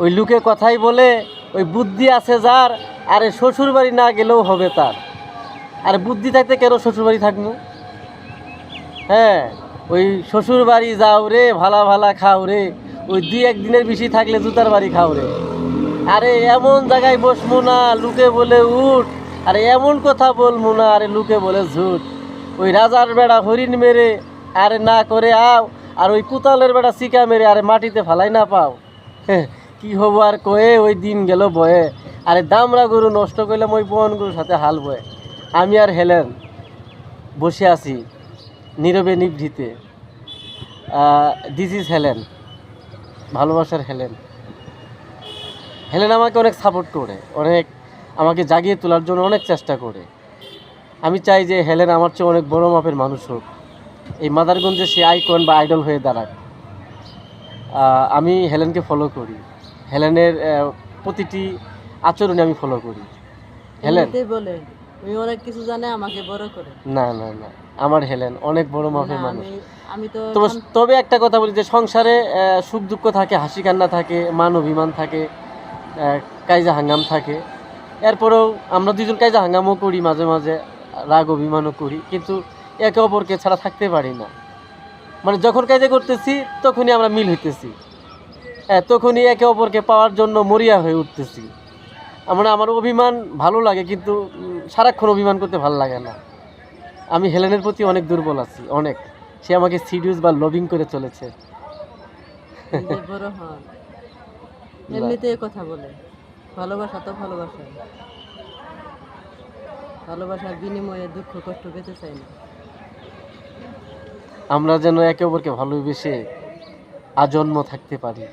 ওই লুকে কথাই বলে, ওই বুদ্ধি আছে যার, আরে শ্বশুর বাড়ি না গেলেও হবে তার। আর বুদ্ধি থাকতে কেন শ্বশুর বাড়ি থাকবো? হ্যাঁ, ওই শ্বশুর বাড়ি যাও রে, ভালা ভালা খাও রে, ওই 2-1 দিনের বেশি থাকলে জুতার বাড়ি খাও রে। আরে এমন জায়গায় বসমু না লুকে বলে উঠ, আরে এমন কথা বলবো না আরে লুকে বলে ঝুট। ওই রাজার বেড়া হরিণ মেরে আরে না করে আও, আর ওই কুতালের বেড়া চিকা মেরে আরে মাটিতে ফালাই না পাও। কি হবো আর কয়ে ওই দিন গেল বয়ে, আরে দামরা গরু নষ্ট করলাম ওই বন গরুর সাথে হাল বয়ে। আমি আর হেলেন বসে আছি নীরবে নিভৃতে। দিস ইজ হেলেন, ভালোবাসার হেলেন। হেলেন আমাকে অনেক সাপোর্ট করে, অনেক আমাকে জাগিয়ে তোলার জন্য অনেক চেষ্টা করে। আমি চাই যে হেলেন আমার চেয়ে অনেক বড় মাপের মানুষ হোক, এই মাদারগঞ্জে সে আইকন বা আইডল হয়ে দাঁড়াক। আমি হেলেনকে ফলো করি, হেলেনের প্রতিটি আচরণে আমি ফলো করি। হেলেন বলে উনি অনেক কিছু জানে, আমাকে বড় করে। না না না, আমার হেলেন অনেক বড় মাপের না, মানুষ। আমি তো তবে একটা কথা বলি যে সংসারে সুখ দুঃখ থাকে, হাসি কান্না থাকে, মান অভিমান থাকে, কাইজা হাঙ্গাম থাকে। এরপরেও আমরা দুজন কাইজা হাঙ্গামও করি, মাঝে মাঝে রাগ অভিমানও করি, কিন্তু একে অপরকে ছাড়া থাকতে পারি না। মানে যখন কাজে করতেছি তখনই আমরা মিল হইতেছি, তখনই একে অপরকে পাওয়ার জন্য মরিয়া হয়ে উঠতেছি। আমার অভিমান ভালো লাগে, কিন্তু সারাক্ষণ অভিমান করতে ভালো লাগে না। আমি হেলেনের প্রতি অনেক দুর্বল আছি, অনেক। সে আমাকে সিডিউস বা লবিং করে চলেছে। বড় হন এমনিতেই কথা বলে, ভালোবাসা তো ভালোবাসা, ভালোবাসার বিনিময়ে দুঃখ কষ্ট পেতে চাই না। আমরা যেন একে অপরকে ভালোবেসে আজন্ম থাকতে পারি।